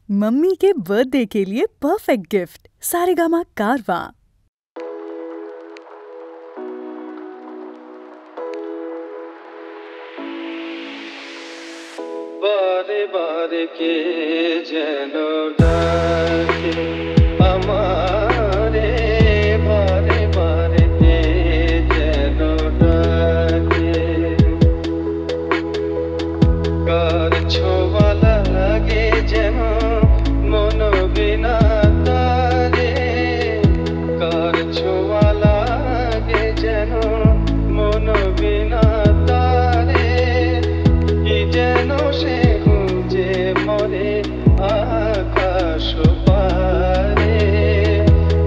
Mummy के birthday के लिए परफेक्ट गिफ्ट सारेगामा कारवा। बारे बारे के जेनो डाके हमारे बारे बारे के जेनो डाके कार छोवा लागे जेनो मनो बिना तारे कार छोवा लागे जेनो मनो बिना तारे কি যেন সে খুঁজে মরে আকাশ পারে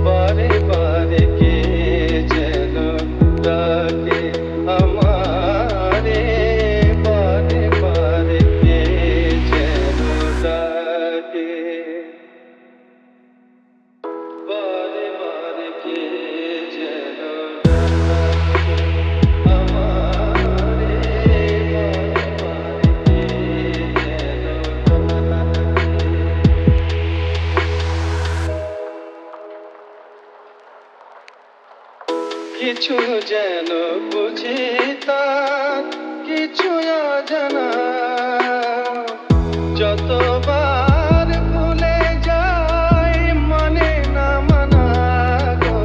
বারে বারে কে যেন ডাকে আমারে বারে বারে কে যেন ডাকে বারে বারে কে যেন ডাকে আমারে কিছু যেন বুঝি তা কিছু অজানা যতবার ভুলে যাই মানে না মানা গো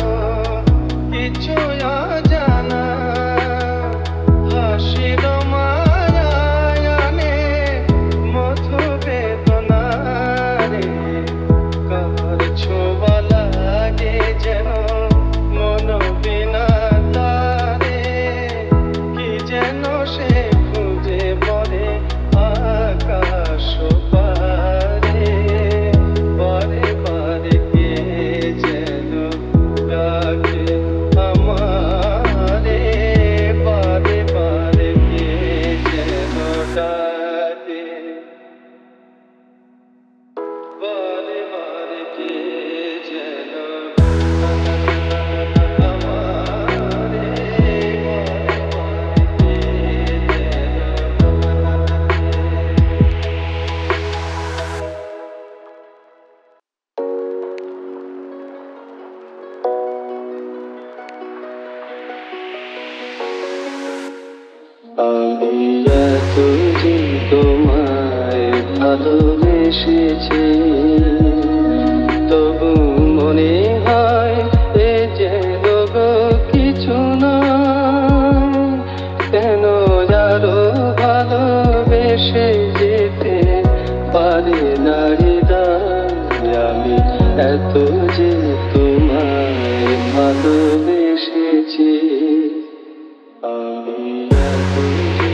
কিছু অজানা হাসির মায়ায় আনে মধু বেদনা রে কার ছোঁয়া লাগে যেন মন বিনা তারে কি যেন সে খুঁজে মরে আকাশ পারে বারে বারে কে যেন ডাকে আমারে বারে বারে কে যেন ডাকে বারে বারে কে যেন আমি এতদিন তোমায় ভালোবেসেছি তবু মনে হয় এ যেন কিছু নয় কেন আরো ভালোবেসে যেতে পারে না হৃদয় আমি এত যে তোমায় ভালোবেসেছি আমি এত যে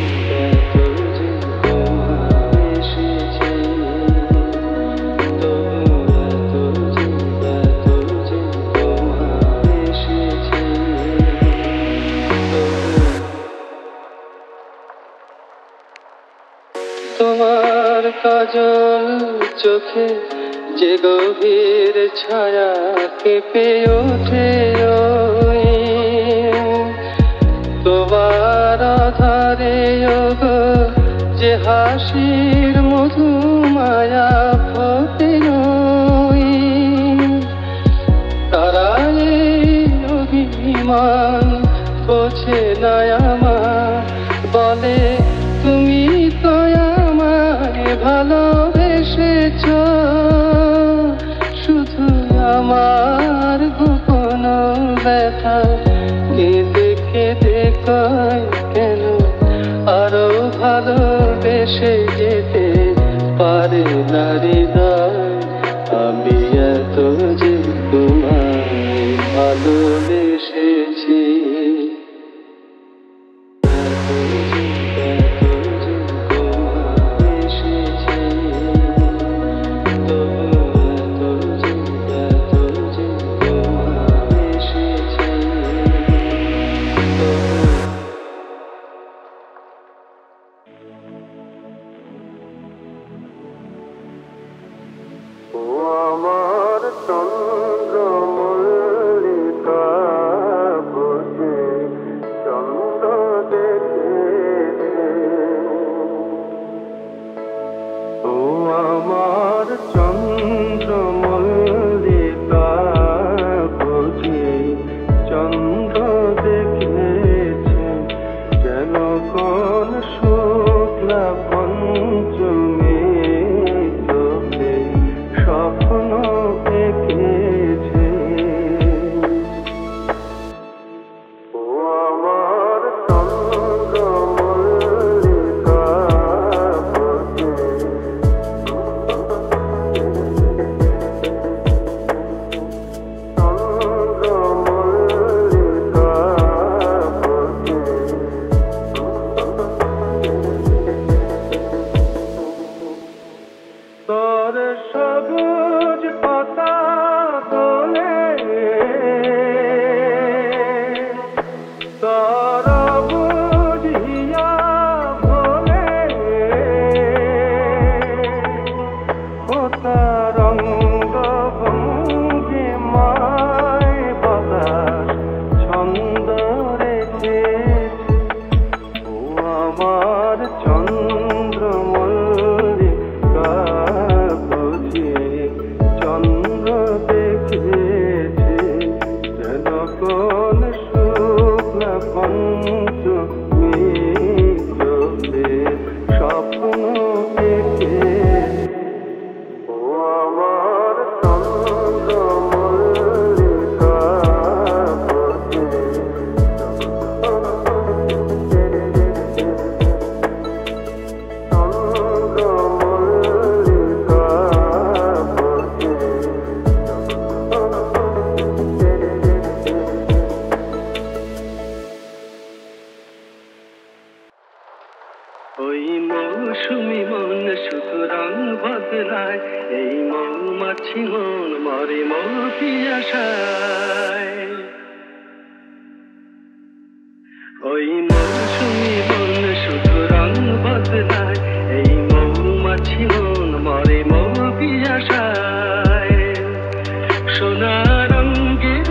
তোমায় এসেছি তবু এত যে তোমায় এসেছি তোমার কাজল চোখে যে গভীর ছায়া কেঁপে ওঠে ওই তোমার আধারে ওগো যে হাসির মধু মায়া ফোটে ওই তারা এই অভিমান বোঝে না আমার বলে তুমি তো আমায় ভালোবেসেছ শুধু আমার গোপন ব্যথা কেঁদে কেঁদে কয় কেন আরো ভালোবেসে যেতে পারে না হৃদয় আমি এত যে তোমায় ভালোবেসেছি আমার চন্দ্রমল্লিকা বুঝে চন্দ্র দেখে ও আমার চন্দ্র সবুজ পাতা তোলে তারা বুঝিয়া ভোলে ও তারঙ্গ ভঙ্গি মায় বাতাস ছন্দ রেখে ও আমার চন্দ্রমল্লিকা বুঝি চন্দ্র দেখেছি যেন কোন শুক্লা পঞ্চমী চোখে স্বপ্ন দেখে ও আমার চন্দ্রমল্লিকা বুঝি ওই মৌসুমি মন শুধু রং বদলায়, এই মৌমাছি মন মরে মৌ পিয়াসায়। ওই মৌসুমি মন শুধু রং বদলায়, এই মৌমাছি মন মরে মৌ পিয়াসায়। সোনা রঙ্গের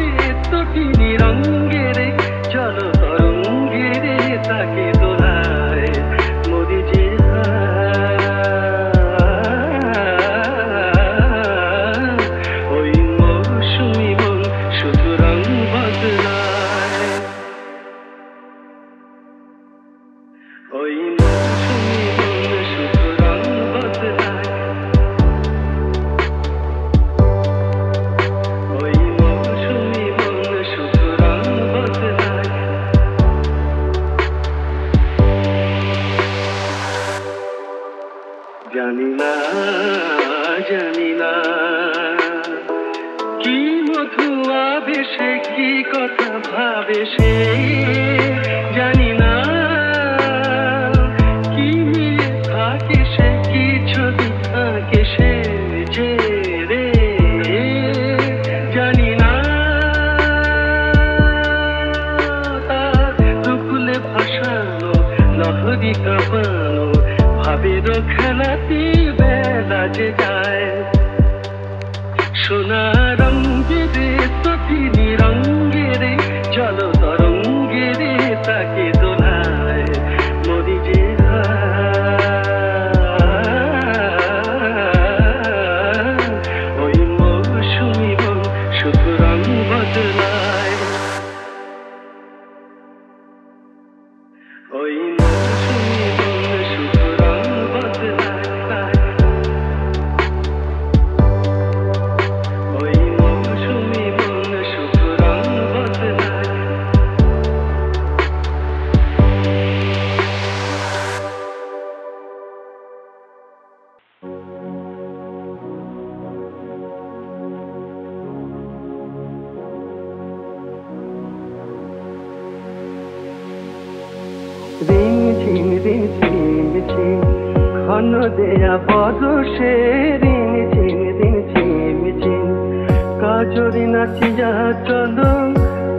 তটিনী রঙ্গের চল তরঙ্গের তাকে দোলায় মোদি যে ওই মৌসুমি মন শুধু রং বদলায়। ওই মৌসুমি মন শুধু রং বদলায়, ওই মৌসুমি মন শুধু রং বদলায়। জানি না জানি না কি মধু আবেশে কি কথা ভাবে সে, জানি না কি মিলে থাকে সে কি ছবি থাকে সে যে রে, জানি না তার দুকুলে ভাসানো লহরি কাঁপানো ভাবের খেলাতে বেলা যে যায়। সোনা রঙ্গের তটিনী রঙ্গের চল তরঙ্গের তাকে দোলায় মরি যে ওই মৌসুমি মন শুধু রং বদলায়। ওই মৌসুমি মন শুধু রং বদলায়, ওই মৌসুমি মন শুধু রং বদলায়। রিমঝিম রিমঝিম ঝিম ঘন দেয়া বরষে রিমঝিম রিমঝিম ঝিম কাজরি নাচিয়া চলো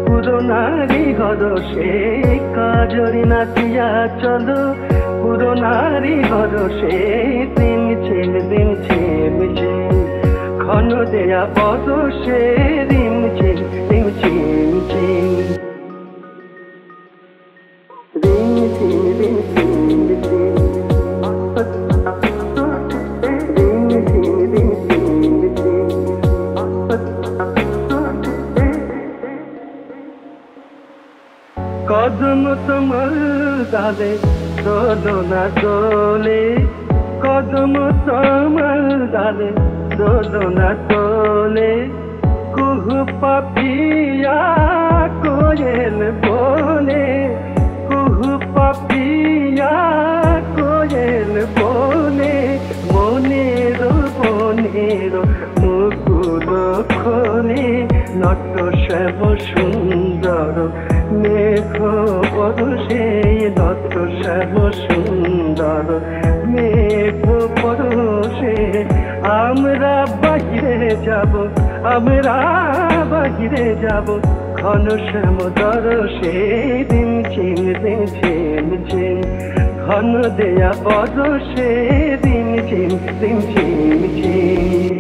পুরনারি হরষে, কাজরি নাচিয়া চলো পুরনারি হরষে। রিমঝিম রিমঝিম ঝিম ঘন দেয়া বরষে রিমঝিম রিমঝিম ঝিম কদম তোমার ডালে দোলনা দোলে, কদম তোমার ডালে দোলনা দোলে। কুহু পাপিয়া কোয়েল বলে, কুহু পাপিয়া কোয়েল বলে। মনের বনের মুকুল খোলে নট শ্যাম সুন্দর মেঘ পরশে দত্ত শ্যাম সুন্দর মেঘ পরশে আমরা বাহিরে যাব, আমরা বাহিরে যাব ঘন শ্যাম দরশে রিমঝিম রিমঝিম ঝিম ঘন দেয়া পরশে রিমঝিম রিমঝিম ঝিম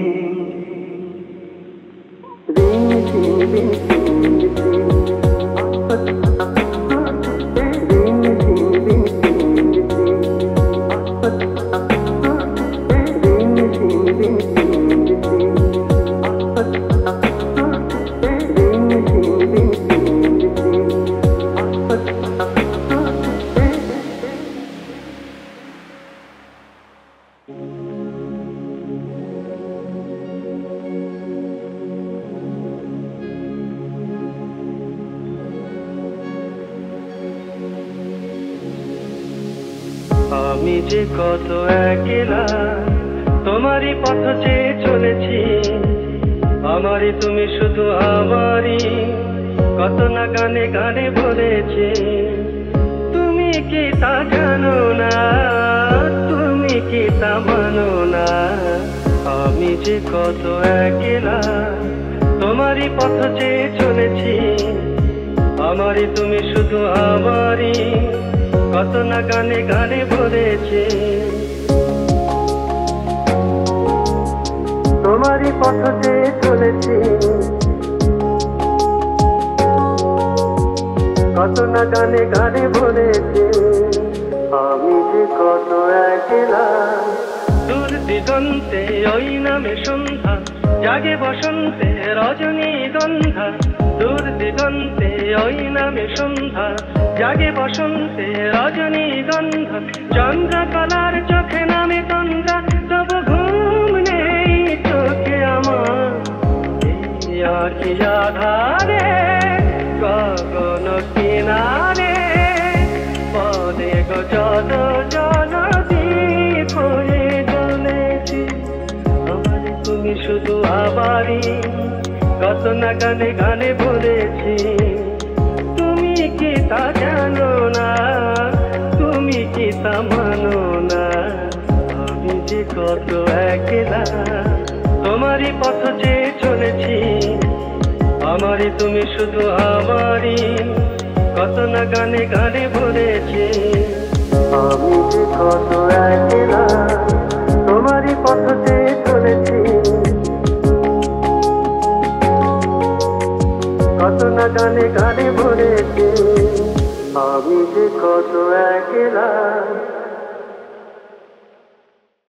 আমি যে কত একলা তোমারই পথ চেয়ে চলেছি, আমারই তুমি শুধু আমারই কত না গানে গানে বলেছি। তুমি কি তা জানো না, তুমি কি তা মানো না, আমি যে কত একলা তোমারই পথ চেয়ে চলেছি, আমারই তুমি শুধু আমারই কত না গানে গানে বলেছে। তোমারই পথ চেয়ে চলেছি, কত না গানে গানে বলেছে। আমি যে কত একলা দূর দিগন্তে ওই নামে সন্ধ্যা জাগে বসন্তে রজনীগন্ধা, দূর দিগন্তে ওই নামে সন্ধ্যা জাগে বসন্তে রজনীগন্ধা। চন্দ্রকলার চোখে নামে তন্দ্রা, তবু ঘুম নেই চোখে আমার এই আখি আধারে গগন কিনারে পদে গো জল জল দ্বীপ হয়ে জ্বলেছি। আমার তুমি শুধু আমারই কত না গানে গানে বলেছি। তুমি কি তা জানো না, তুমি কি তা মানো না, আমি যে কত একলা তোমারই পথ চেয়ে চলেছি, আমারই তুমি শুধু আমারই কত না গানে গানে বলেছি। আমি যে কত একলা তোমারই পথ চেয়ে চলেছি, কত না গানে গানে বলেছি। আমি যে কত একলা